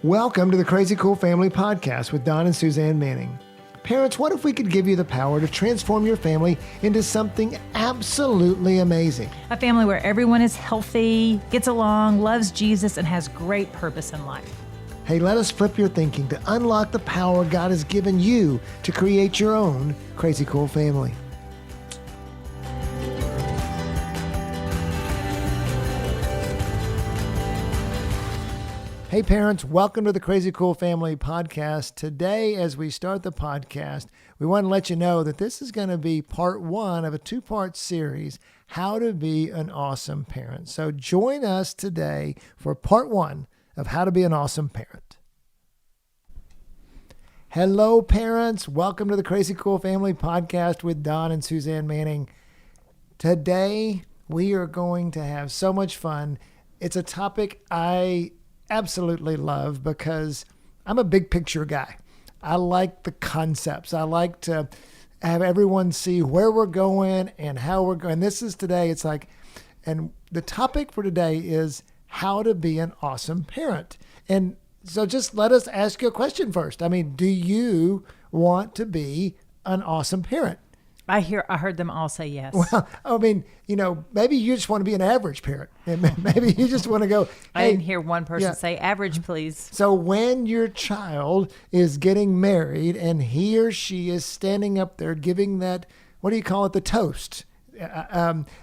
Welcome to the Crazy Cool Family Podcast with Don and Suzanne Manning. Parents, what if we could give you the power to transform your family into something absolutely amazing? A family where everyone is healthy, gets along, loves Jesus, and has great purpose in life. Hey, let us flip your thinking to unlock the power God has given you to create your own Crazy Cool family. Hey parents, welcome to the Crazy Cool Family Podcast. Today, as we start the podcast, we want to let you know that this is going to be part one of a two-part series, How to Be an Awesome Parent. So join us today for part one of How to Be an Awesome Parent. Hello parents, welcome to the Crazy Cool Family Podcast with Don and Suzanne Manning. Today, we are going to have so much fun. It's a topic I absolutely love because I'm a big picture guy. I like the concepts. I like to have everyone see where we're going and how we're going. This is today, and the topic for today is how to be an awesome parent. And so just let us ask you a question first. I mean, do you want to be an awesome parent? I heard them all say yes. Well, I mean, maybe you just want to be an average parent. And maybe you just want to go, hey, I didn't hear one person say average, please. So when your child is getting married and he or she is standing up there giving that, what do you call it, the toast,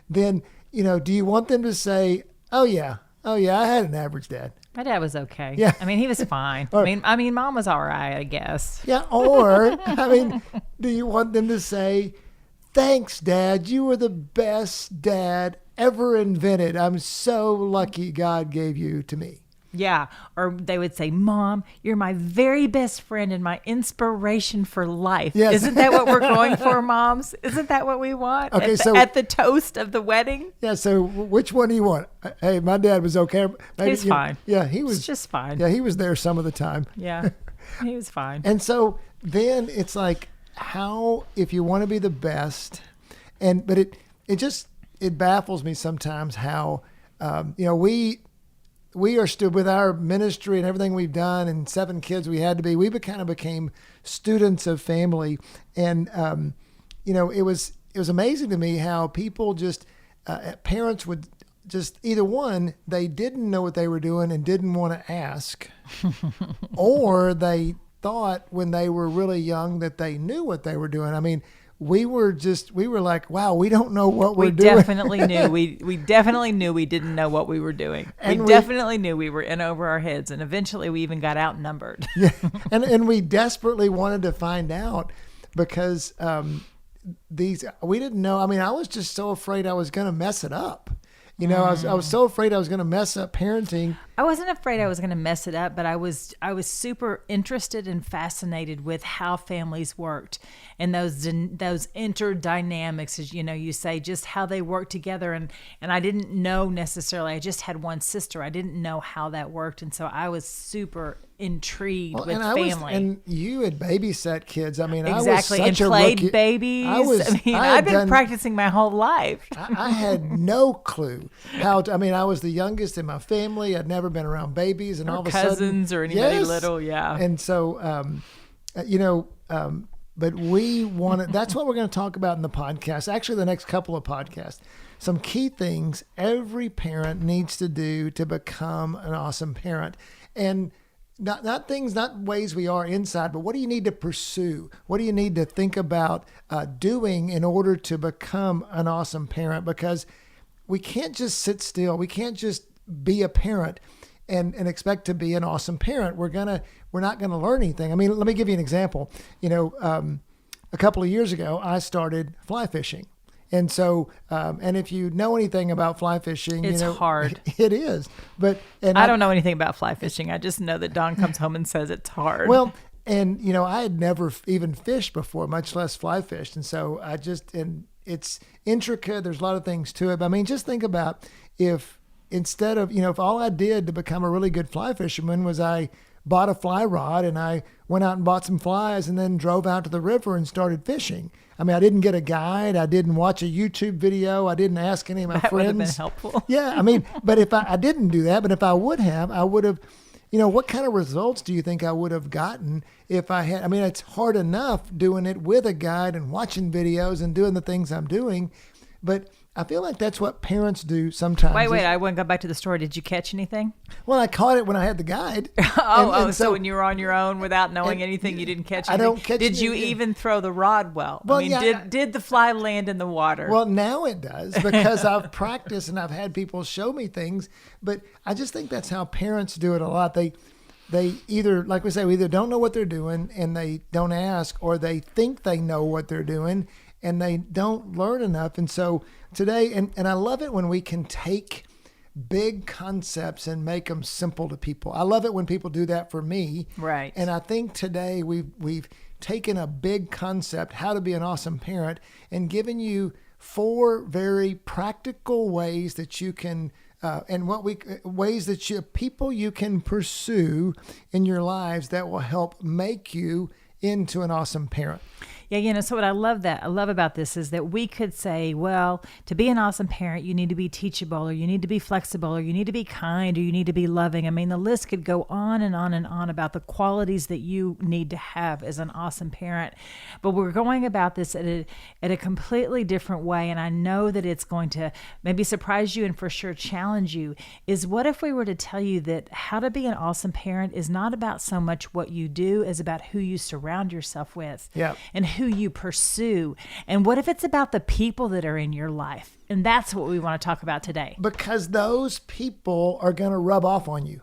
then, do you want them to say, oh yeah, I had an average dad. My dad was okay. Yeah. I mean, he was fine. Or, I mean, mom was all right, I guess. Yeah. Or, do you want them to say, thanks, Dad. You were the best dad ever invented. I'm so lucky God gave you to me. Yeah. Or they would say, Mom, you're my very best friend and my inspiration for life. Yes. Isn't that what we're going for, moms? Isn't that what we want? Okay, at the toast of the wedding? Yeah. So which one do you want? Hey, my dad was okay. He was fine. Yeah, he was just fine. Yeah, he was there some of the time. Yeah, he was fine. And so then it's like, how, if you want to be the best, but it baffles me sometimes how, we are still with our ministry and everything we've done and 7 kids we had to be, we kind of became students of family. And, it was amazing to me how people parents would just either one, they didn't know what they were doing and didn't want to ask, or they thought when they were really young that they knew what they were doing. I mean, we were like, wow, we don't know what we're doing. We definitely knew we didn't know what we were doing. And we definitely knew we were in over our heads. And eventually we even got outnumbered. Yeah. And we desperately wanted to find out because we didn't know. I mean, I was just so afraid I was going to mess it up. I was so afraid I was going to mess up parenting. I wasn't afraid I was going to mess it up, but I was super interested and fascinated with how families worked and those interdynamics, as you say, just how they work together. And I didn't know necessarily. I just had one sister. I didn't know how that worked, and so I was super intrigued with family. And you had babysat kids. I mean, exactly, I was such and played a rookie. babies. I've been practicing my whole life. I had no clue how to. I mean, I was the youngest in my family. I'd never been around babies, and or all of a sudden, cousins or anybody little. Yeah, and so but we wanted. That's what we're going to talk about in the podcast. Actually, the next couple of podcasts. Some key things every parent needs to do to become an awesome parent, and not ways we are inside, but what do you need to pursue? What do you need to think about doing in order to become an awesome parent? Because we can't just sit still. We can't just be a parent and expect to be an awesome parent. We're not gonna learn anything. I mean, let me give you an example. A couple of years ago, I started fly fishing. And so, and if you know anything about fly fishing, it's hard. It is. But I don't know anything about fly fishing. I just know that Don comes home and says it's hard. Well, and I had never even fished before, much less fly fished. And so and it's intricate. There's a lot of things to it. But I mean, just think about if instead of, if all I did to become a really good fly fisherman was I bought a fly rod and I went out and bought some flies and then drove out to the river and started fishing. I mean, I didn't get a guide. I didn't watch a YouTube video. I didn't ask any of my friends. That would have been helpful. Yeah. I mean, but if I didn't do that, but if I would have, what kind of results do you think I would have gotten if I had? I mean, it's hard enough doing it with a guide and watching videos and doing the things I'm doing, but I feel like that's what parents do sometimes. Wait, I want to go back to the story. Did you catch anything? Well, I caught it when I had the guide. So when you were on your own without knowing anything, you didn't catch anything? I don't catch Did you anything. even throw the rod well? Well, I mean, yeah, did the fly land in the water? Well, now it does because I've practiced and I've had people show me things. But I just think that's how parents do it a lot. They either, like we say, we either don't know what they're doing and they don't ask, or they think they know what they're doing and they don't learn enough. And so today, and I love it when we can take big concepts and make them simple to people. I love it when people do that for me. Right. And I think today we've taken a big concept, how to be an awesome parent, and given you 4 very practical ways that you can ways that people you can pursue in your lives that will help make you into an awesome parent. Yeah, so what I love about this is that we could say, well, to be an awesome parent, you need to be teachable, or you need to be flexible, or you need to be kind, or you need to be loving. I mean, the list could go on and on and on about the qualities that you need to have as an awesome parent. But we're going about this at a completely different way, and I know that it's going to maybe surprise you and for sure challenge you, is what if we were to tell you that how to be an awesome parent is not about so much what you do as about who you surround yourself with. Yeah. And who you pursue. And what if it's about the people that are in your life? And that's what we want to talk about today. Because those people are going to rub off on you.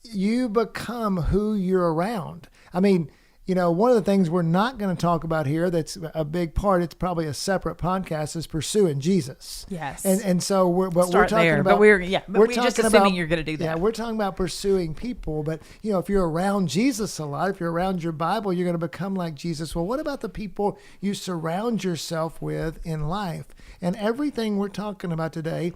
You become who you're around. I mean, one of the things we're not going to talk about here that's a big part, it's probably a separate podcast, is pursuing Jesus. Yes. And so we're talking there, about... but we're just assuming you're going to do that. Yeah, we're talking about pursuing people, but if you're around Jesus a lot, if you're around your Bible, you're going to become like Jesus. Well, what about the people you surround yourself with in life? And everything we're talking about today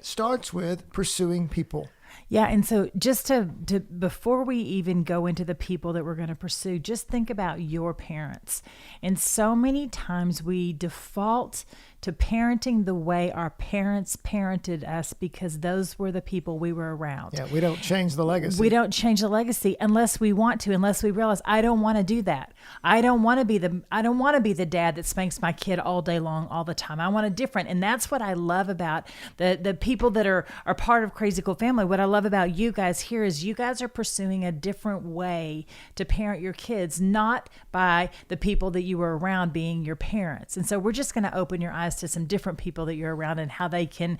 starts with pursuing people. Yeah, and so just to before we even go into the people that we're going to pursue, just think about your parents. And so many times we default to parenting the way our parents parented us because those were the people we were around. Yeah, we don't change the legacy. We don't change the legacy unless we want to, unless we realize I don't want to do that. I don't want to be the dad that spanks my kid all day long, all the time. I want a different. And that's what I love about the people that are part of Crazy Cool Family. What I love about you guys here is you guys are pursuing a different way to parent your kids, not by the people that you were around being your parents. And so we're just going to open your eyes to some different people that you're around and how they can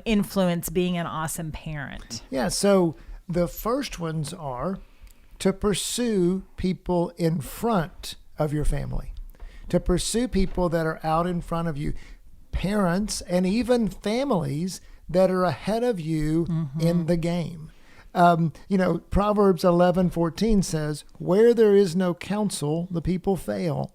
influence being an awesome parent. Yeah, so the first ones are to pursue people in front of your family, to pursue people that are out in front of you, parents and even families that are ahead of you in the game. Proverbs 11:14 says, "Where there is no counsel, the people fail.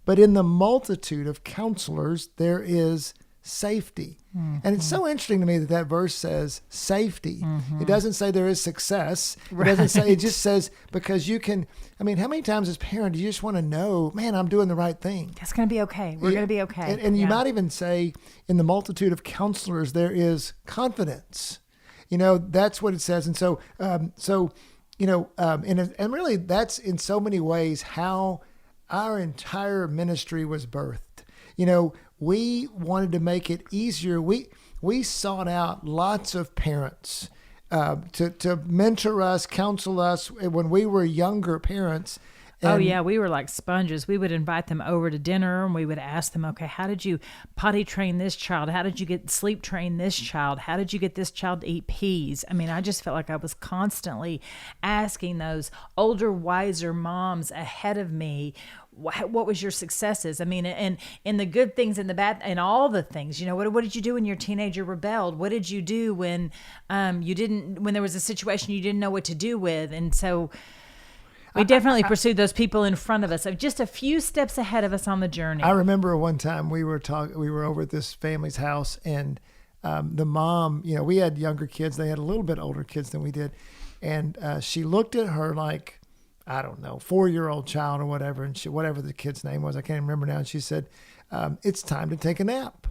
But in the multitude of counselors, there is safety." And it's so interesting to me that verse says safety. It doesn't say there is success. It doesn't say, it just says, because you can, how many times as parent do you just want to know, man, I'm doing the right thing? That's going to be okay. We're going to be okay. And you might even say, in the multitude of counselors, there is confidence. That's what it says. And so, and really that's in so many ways how our entire ministry was birthed. We wanted to make it easier. We sought out lots of parents to mentor us, counsel us when we were younger parents. And we were like sponges. We would invite them over to dinner and we would ask them, okay, how did you potty train this child? How did you get sleep train this child? How did you get this child to eat peas? I just felt like I was constantly asking those older, wiser moms ahead of me, what was your successes? And the good things and the bad and all the things, what did you do when your teenager rebelled? What did you do when when there was a situation you didn't know what to do with? And so we definitely pursued those people in front of us, just a few steps ahead of us on the journey. I remember one time we were over at this family's house, and the mom, we had younger kids. They had a little bit older kids than we did. And she looked at her like, I don't know, 4-year-old child or whatever. And whatever the kid's name was, I can't remember now. And she said, it's time to take a nap.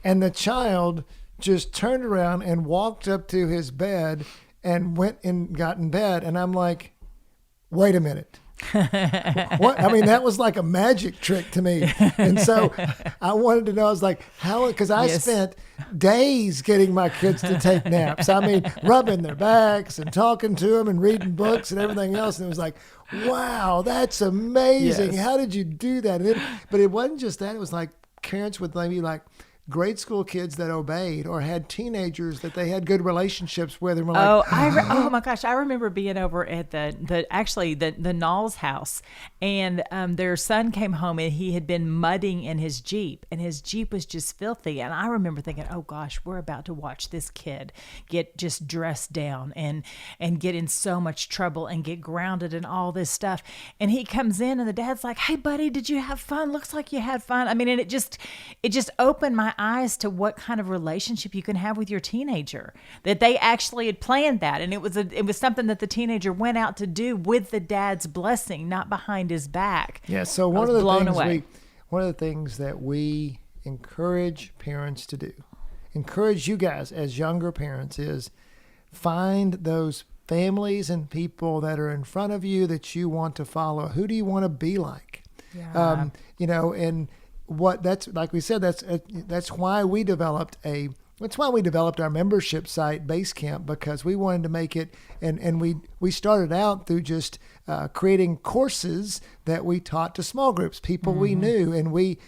And the child just turned around and walked up to his bed and went and got in bed. And I'm like, wait a minute. What? I mean, that was like a magic trick to me. And so I wanted to know, I was like, how, because I spent days getting my kids to take naps. I mean, rubbing their backs and talking to them and reading books and everything else. And it was like, wow, that's amazing. Yes. How did you do that? And but it wasn't just that. It was like parents would maybe like grade school kids that obeyed, or had teenagers that they had good relationships with, and were like, oh my gosh, I remember being over at the Knowles house, and their son came home and he had been mudding in his Jeep, and his Jeep was just filthy. And I remember thinking, oh gosh, we're about to watch this kid get just dressed down and get in so much trouble and get grounded and all this stuff. And he comes in and the dad's like, hey buddy, did you have fun? Looks like you had fun. I mean, and it just opened my eyes to what kind of relationship you can have with your teenager, that they actually had planned that. And it was something that the teenager went out to do with the dad's blessing, not behind his back. Yeah. So one of the things that we encourage parents to do, encourage you guys as younger parents, is find those families and people that are in front of you that you want to follow. Who do you want to be like? Yeah. And what that's, like we said, that's why we developed our membership site, Basecamp, because we wanted to make it, and we started out through just creating courses that we taught to small groups, people we knew. And we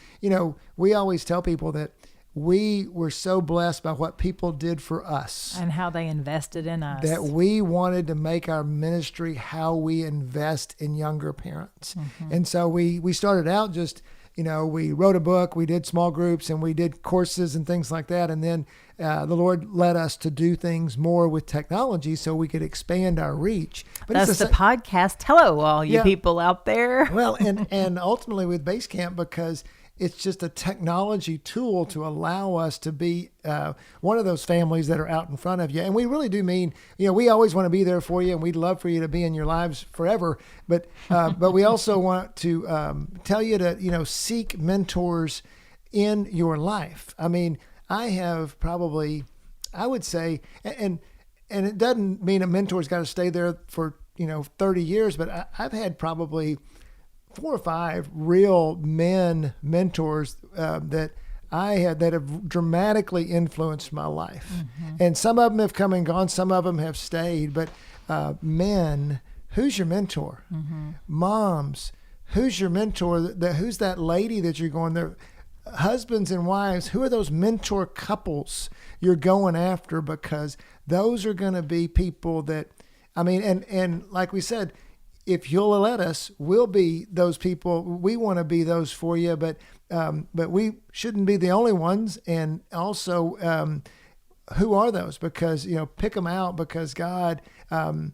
always tell people that we were so blessed by what people did for us and how they invested in us, that we wanted to make our ministry how we invest in younger parents. And so we started out just, we wrote a book, we did small groups, and we did courses and things like that. And then the Lord led us to do things more with technology so we could expand our reach. But that's the podcast. Hello, all you people out there. Well, and ultimately with Basecamp, because it's just a technology tool to allow us to be one of those families that are out in front of you. And we really do mean, we always want to be there for you, and we'd love for you to be in your lives forever. But we also want to tell you to, seek mentors in your life. I mean, I have probably, I would say, and it doesn't mean a mentor's got to stay there for, 30 years, but I've had probably 4 or 5 real men mentors that I had that have dramatically influenced my life. And some of them have come and gone, some of them have stayed. But men, who's your mentor? Moms, who's your mentor? Who's that lady that you're going there? Husbands and wives, who are those mentor couples you're going after? Because those are going to be people that, I mean, and like we said, if you'll let us, we'll be those people. We want to be those for you, but we shouldn't be the only ones. And also, who are those? Because, pick them out, because God, and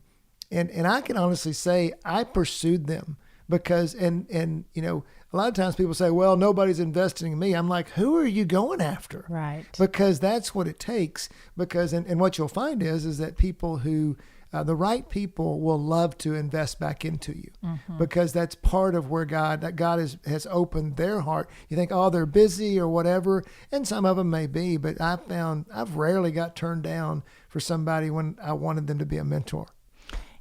I can honestly say I pursued them because, and a lot of times people say, well, nobody's investing in me. I'm like, who are you going after? Right. Because that's what it takes. Because, and what you'll find is that people who, the right people will love to invest back into you, because that's part of where God has opened their heart. You think, oh, they're busy or whatever, and some of them may be, but I've rarely got turned down for somebody when I wanted them to be a mentor.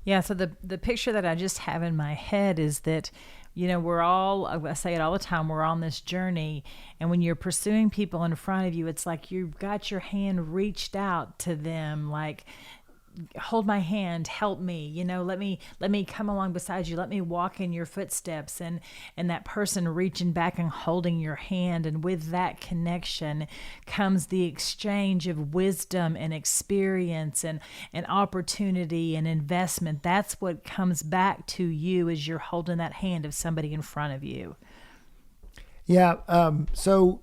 Yeah, so the picture that I just have in my head is that, we're all, I say it all the time, we're on this journey. And when you're pursuing people in front of you, it's like you've got your hand reached out to them, like, hold my hand, help me, let me come along beside you, let me walk in your footsteps, and that person reaching back and holding your hand. And with that connection comes the exchange of wisdom and experience and opportunity and investment. That's what comes back to you as you're holding that hand of somebody in front of you. Yeah. So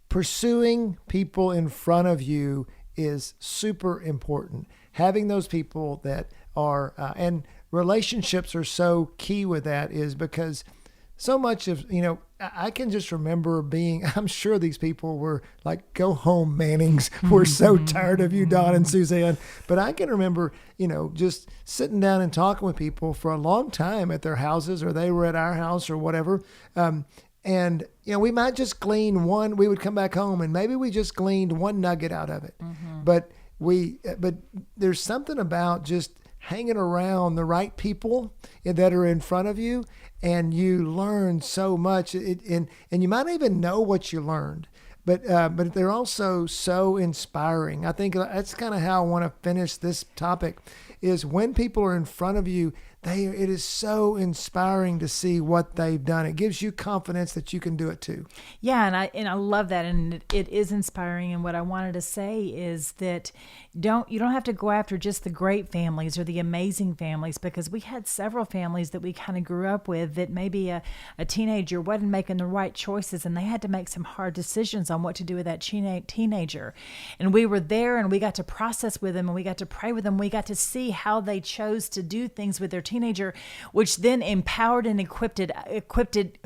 pursuing people in front of you is super important. Having those people that are, and relationships are so key with that, is because so much of, I can just remember I'm sure these people were like, go home, Mannings. We're so tired of you, Don and Suzanne. But I can remember, just sitting down and talking with people for a long time at their houses, or they were at our house or whatever. And, we might just glean one, we would come back home and maybe we just gleaned one nugget out of it. But but there's something about just hanging around the right people that are in front of you, and you learn so much. And you might not even know what you learned, but they're also so inspiring. I think that's kind of how I want to finish this topic, is when people are in front of you, it is so inspiring to see what they've done. It gives you confidence that you can do it too. Yeah, and I love that, and it is inspiring. And what I wanted to say is that you don't have to go after just the great families or the amazing families, because we had several families that we kind of grew up with that maybe a teenager wasn't making the right choices, and they had to make some hard decisions on what to do with that teenager. And we were there, and we got to process with them, and we got to pray with them. We got to see how they chose to do things with their teenager, which then empowered and equipped. Equipped.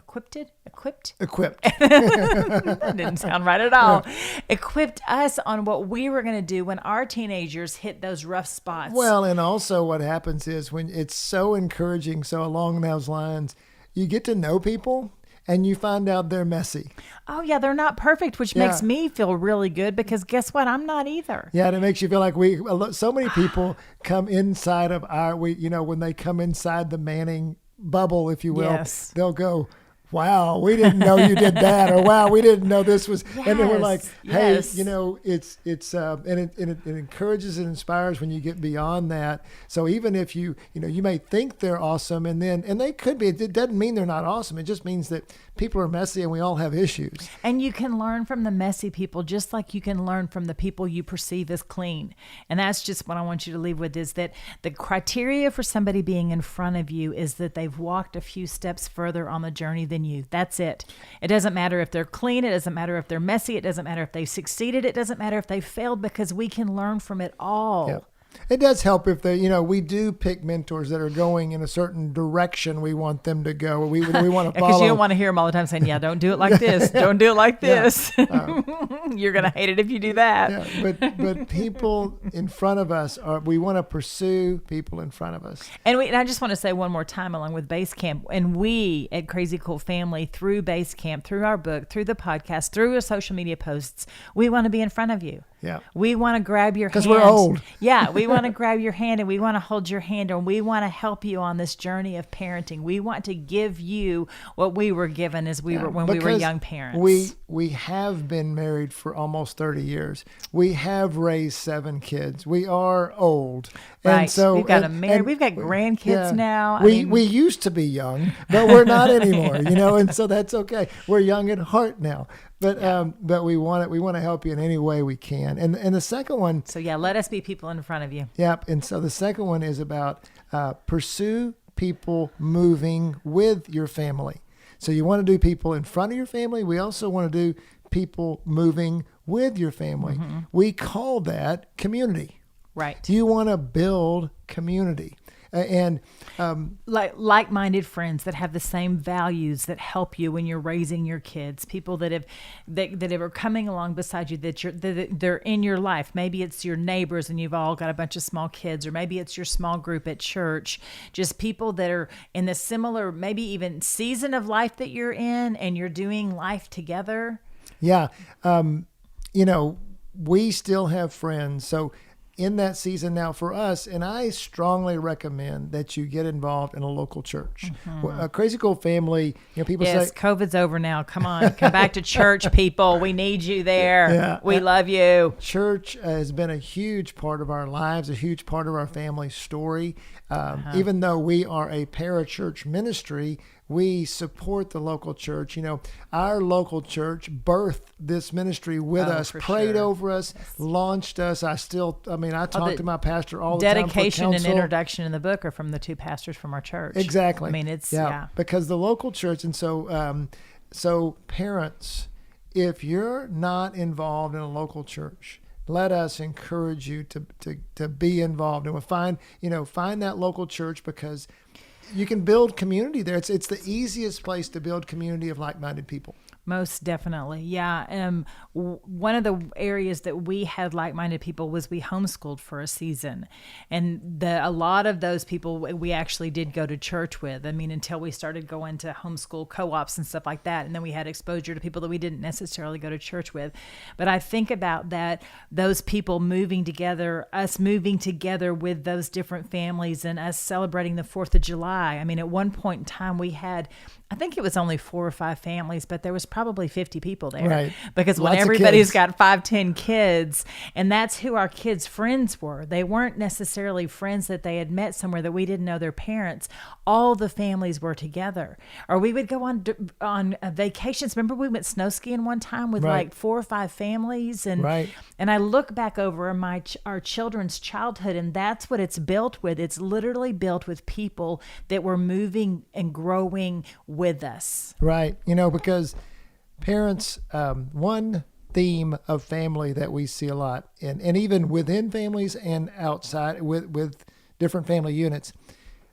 That didn't sound right at all. Equipped us on what we were going to do when our teenagers hit those rough spots. Well, and also what happens is, when it's so encouraging, so along those lines, you get to know people and you find out they're messy. Oh, yeah, they're not perfect, which makes me feel really good, because guess what? I'm not either. Yeah, and it makes you feel like so many people come inside of when they come inside the Manning bubble, if you will, Yes. they'll go, wow, we didn't know you did that, or wow, we didn't know this was, and then we're like, hey, Yes. it's and it encourages and inspires when you get beyond that. So even if you may think they're awesome, and they could be, it doesn't mean they're not awesome. It just means that people are messy and we all have issues. And you can learn from the messy people, just like you can learn from the people you perceive as clean. And that's just what I want you to leave with, is that the criteria for somebody being in front of you is that they've walked a few steps further on the journey than you. That's it. It doesn't matter if they're clean. It doesn't matter if they're messy. It doesn't matter if they've succeeded. It doesn't matter if they failed, because we can learn from it all. Yeah. It does help if we do pick mentors that are going in a certain direction we want them to go. We want to follow. Because you don't want to hear them all the time saying, yeah, don't do it like this. Don't do it like this. You're going to hate it if you do that. Yeah, but people in front of us, we want to pursue people in front of us. And I just want to say one more time, along with Base Camp, and we at Crazy Cool Family, through Base Camp, through our book, through the podcast, through our social media posts, we want to be in front of you. Yeah. We want to grab your hand. Because we're old. Yeah. We want to grab your hand, and we want to hold your hand, and we want to help you on this journey of parenting. We want to give you what we were given as when we were young parents. We have been married for almost 30 years. We have raised 7 kids. We are old. Right. And so we've got we've got grandkids now. We used to be young, but we're not anymore, and so that's okay. We're young at heart now. But we want to help you in any way we can. And the second one. So let us be people in front of you. Yep. And so the second one is about pursue people moving with your family. So you want to do people in front of your family. We also want to do people moving with your family. Mm-hmm. We call that community. Right. You want to build community. And like-minded friends that have the same values, that help you when you're raising your kids, people that are coming along beside you, that they're in your life. Maybe it's your neighbors and you've all got a bunch of small kids, or maybe it's your small group at church. Just people that are in the similar, maybe even season of life that you're in, and you're doing life together. Yeah. We still have friends. So in that season now for us, and I strongly recommend that you get involved in a local church. Mm-hmm. A Crazy Cool Family, people say, COVID's over now. Come on, come back to church, people. We need you there. Yeah. We love you. Church has been a huge part of our lives, a huge part of our family story. Even though we are a parachurch ministry, we support the local church. Our local church birthed this ministry with us, prayed over us, launched us. I talk to my pastor all the time for dedication counsel. And introduction in the book are from the 2 pastors from our church. Exactly. It's because the local church, and so parents, if you're not involved in a local church, let us encourage you to be involved, and find that local church, because you can build community there. It's the easiest place to build community of like-minded people. Most definitely. Yeah. One of the areas that we had like-minded people was we homeschooled for a season. And a lot of those people we actually did go to church with. I mean, until we started going to homeschool co-ops and stuff like that. And then we had exposure to people that we didn't necessarily go to church with. But I think about that, those people moving together, us moving together with those different families and us celebrating the 4th of July. I mean, at one point in time we had, I think it was only 4 or 5 families, but there was probably 50 people there. Right. Because when Lots of everybody's kids. got 5, 10 kids, and that's who our kids' friends were. They weren't necessarily friends that they had met somewhere that we didn't know their parents. All the families were together. Or we would go on vacations. Remember we went snow skiing one time with Right. like 4 or 5 families, and Right. and I look back over our children's childhood, and that's what it's built with. It's literally built with people that were moving and growing with us. Right. Because parents, one theme of family that we see a lot, and even within families and outside with different family units,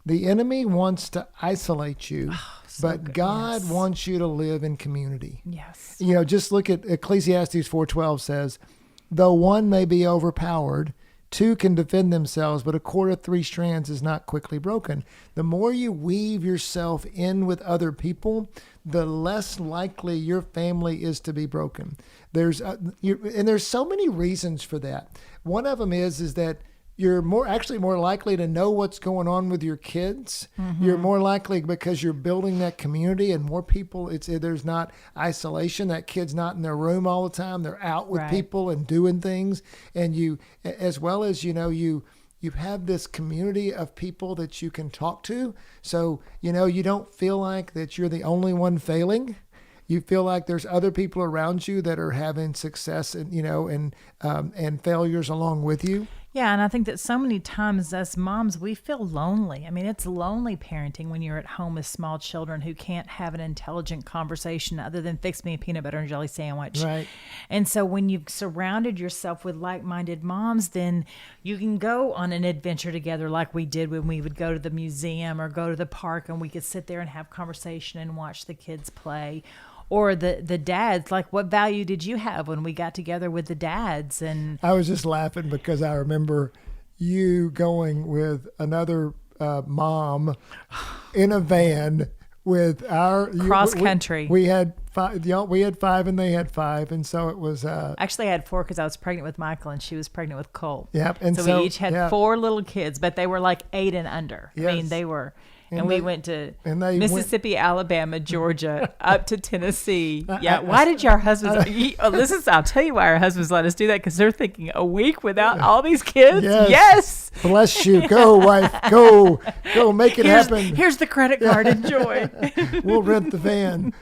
the enemy wants to isolate you, but good. God Yes. wants you to live in community. Yes. Just look at Ecclesiastes 4:12 says, though one may be overpowered, 2 can defend themselves, but a cord of 3 strands is not quickly broken. The more you weave yourself in with other people, the less likely your family is to be broken. There's so many reasons for that. One of them is that you're more likely to know what's going on with your kids. Mm-hmm. You're more likely because you're building that community and more people. There's not isolation. That kid's not in their room all the time. They're out with Right. people and doing things. And you, as well as you have this community of people that you can talk to. So you don't feel like that you're the only one failing. You feel like there's other people around you that are having success and failures along with you. Yeah, and I think that so many times as moms, we feel lonely. I mean, it's lonely parenting when you're at home with small children who can't have an intelligent conversation other than fix me a peanut butter and jelly sandwich. Right. And so when you've surrounded yourself with like-minded moms, then you can go on an adventure together like we did when we would go to the museum or go to the park, and we could sit there and have conversation and watch the kids play. Or the dads, like, what value did you have when we got together with the dads? And I was just laughing because I remember you going with another mom in a van with our Cross country. We had 5. We had 5, and they had 5, and so it was. Actually, I had 4 because I was pregnant with Michael and she was pregnant with Cole. Yep, and so we each had yeah. 4 little kids, but they were like 8 and under. I mean, Yes. they were. And And they- we went to and they Mississippi, Alabama, Georgia, up to Tennessee. Yeah. Why did your husbands? I'll tell you why our husbands let us do that, because they're thinking a week without all these kids. Yes. Yes. Bless you. Go, wife. Go make it happen. Here's the credit card. Enjoy. We'll rent the van.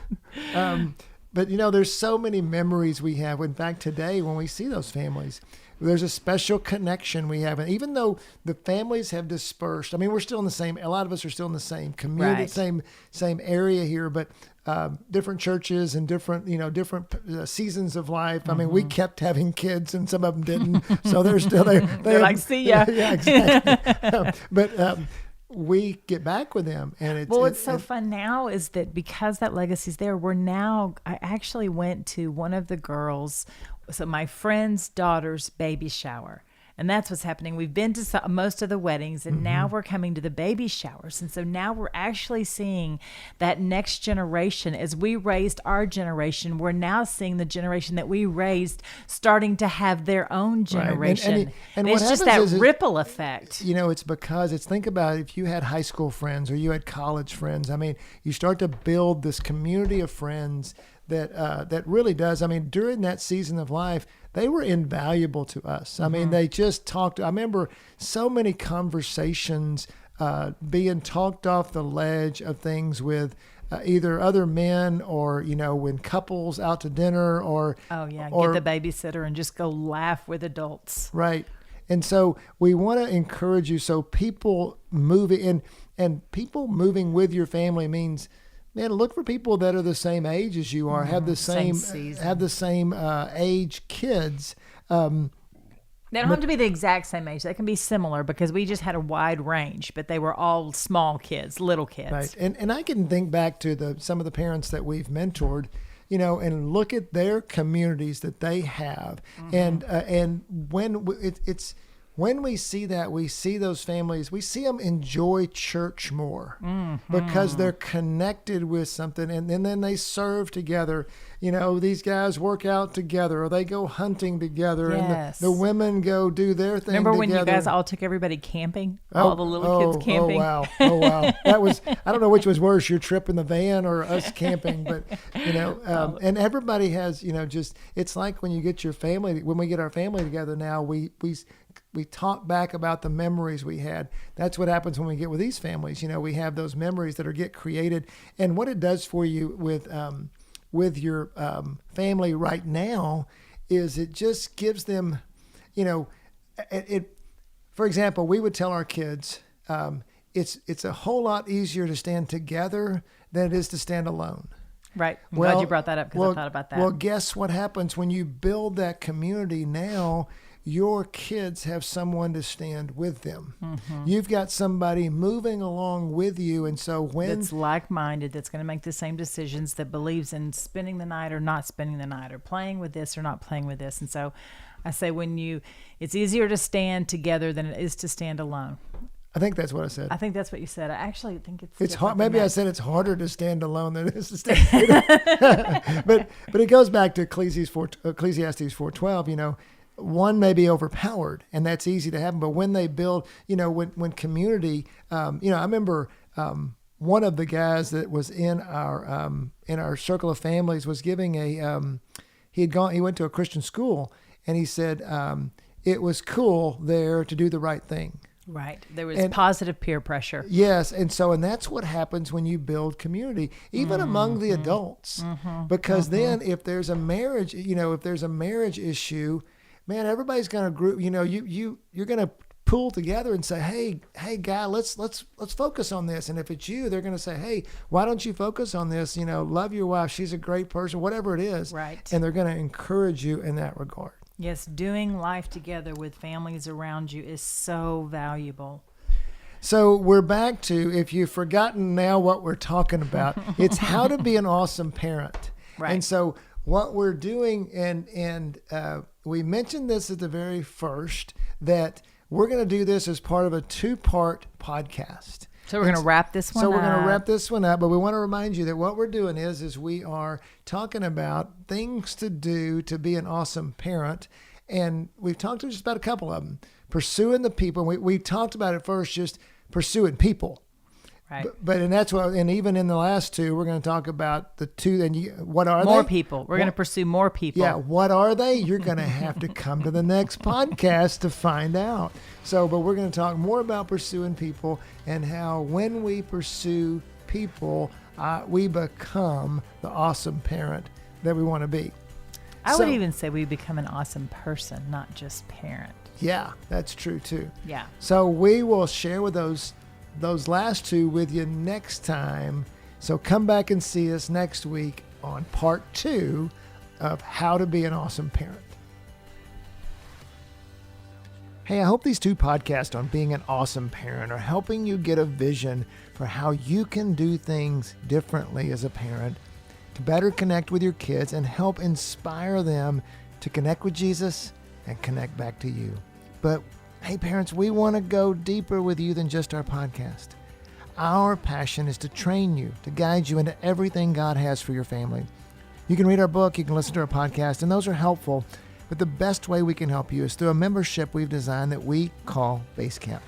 But there's so many memories we have. In fact, today when we see those families, there's a special connection we have. And even though the families have dispersed, I mean, we're still in the same, a lot of us are still in the same community, Right. same area here, but different churches and different seasons of life. I mean, we kept having kids and some of them didn't. So they're still there. They're like, see ya. Yeah, exactly. But we get back with them. And it's, Well, what's so fun now is that because that legacy's there, I actually went to one of the girls, so my friend's daughter's baby shower. And that's what's happening. We've been to most of the weddings, and now we're coming to the baby showers. And so now we're actually seeing that next generation. As we raised our generation, we're now seeing the generation that we raised starting to have their own generation. And it's what just that happens is ripple effect. it's because think about it, if you had high school friends or you had college friends, I mean, you start to build this community of friends that really does. I mean, during that season of life, they were invaluable to us. I mean, they just talked. I remember so many conversations being talked off the ledge of things with either other men or, when couples out to dinner or. Oh, yeah. or, Get the babysitter and just go laugh with adults. Right. And so we want to encourage you. So people moving and people moving with your family means, man, look for people that are the same age as you are, have the Same same season. age kids. They don't have to be the exact same age. They can be similar because we just had a wide range, but they were all small kids, little kids. Right. And I can think back to some of the parents that we've mentored. and look at their communities that they have. And when we see that, we see those families, we see them enjoy church more because they're connected with something, and then they serve together. These guys work out together, or they go hunting together, Yes. and the women go do their thing Remember when together. you guys all took everybody camping? All the little kids camping? Oh, wow. That was, I don't know which was worse, your trip in the van or us camping, but, and everybody has, just, it's like when we get our family together now, we talk back about the memories we had. That's what happens when we get with these families. We have those memories that get created, and what it does for you with your family right now is it just gives them, for example, we would tell our kids, it's a whole lot easier to stand together than it is to stand alone. Right. I'm glad you brought that up because I thought about that. Well, guess what happens when you build that community now? Your kids have someone to stand with them. You've got somebody moving along with you. And so that's like-minded, that's going to make the same decisions, that believes in spending the night or not spending the night, or playing with this or not playing with this. And so I say it's easier to stand together than it is to stand alone. I think that's what I said. I think that's what you said. I actually think it's hard. Maybe I said it's harder to stand alone than it is to stand. But it goes back to Ecclesiastes 4:12. One may be overpowered, and that's easy to happen. But when they build, when community, I remember one of the guys that was in our circle of families was giving he went to a Christian school, and he said it was cool there to do the right thing. Right. There was positive peer pressure. Yes. And that's what happens when you build community, even among the adults, because then if there's a marriage, issue, man, everybody's going to group, you're going to pull together and say, hey, guy, let's focus on this. And if it's you, they're going to say, hey, why don't you focus on this? Love your wife. She's a great person, whatever it is. Right. And they're going to encourage you in that regard. Yes. Doing life together with families around you is so valuable. So we're back to, if you've forgotten now what we're talking about, it's how to be an awesome parent. Right. And so what we're doing, and we mentioned this at the very first, that we're going to do this as part of a 2-part podcast. So we're going to wrap this one up. So we're going to wrap this one up, but we want to remind you that what we're doing is we are talking about things to do to be an awesome parent. And we've talked just about a couple of them. Pursuing the people. We talked about it first, just pursuing people. Right. But that's what, and even in the last 2, we're going to talk about the 2. And what are they? More people. We're going to pursue more people. Yeah. What are they? You're going to have to come to the next podcast to find out. So, but we're going to talk more about pursuing people and how when we pursue people, we become the awesome parent that we want to be. I would even say we become an awesome person, not just parent. Yeah, that's true too. Yeah. So we will share with those last 2 with you next time. So come back and see us next week on part 2 of how to be an awesome parent. Hey, I hope these 2 podcasts on being an awesome parent are helping you get a vision for how you can do things differently as a parent to better connect with your kids and help inspire them to connect with Jesus and connect back to you. But hey, parents, we want to go deeper with you than just our podcast. Our passion is to train you, to guide you into everything God has for your family. You can read our book, you can listen to our podcast, and those are helpful. But the best way we can help you is through a membership we've designed that we call Basecamp.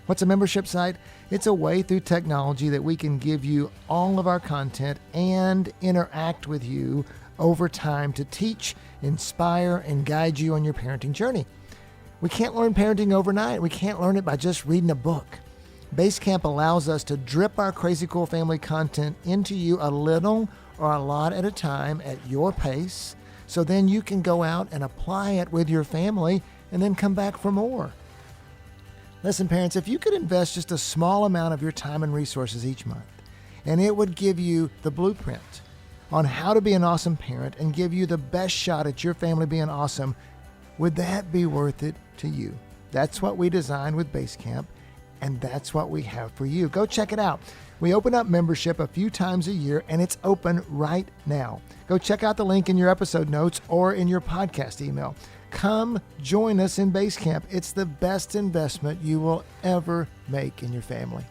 What's a membership site? It's a way through technology that we can give you all of our content and interact with you over time to teach, inspire, and guide you on your parenting journey. We can't learn parenting overnight. We can't learn it by just reading a book. Basecamp allows us to drip our crazy cool family content into you a little or a lot at a time at your pace, so then you can go out and apply it with your family and then come back for more. Listen, parents, if you could invest just a small amount of your time and resources each month, and it would give you the blueprint on how to be an awesome parent and give you the best shot at your family being awesome, would that be worth it to you? That's what we designed with Basecamp, And that's what we have for you. Go check it out. We open up membership a few times a year, and it's open right now. Go check out the link in your episode notes or in your podcast email. Come join us in Base Camp. It's the best investment you will ever make in your family.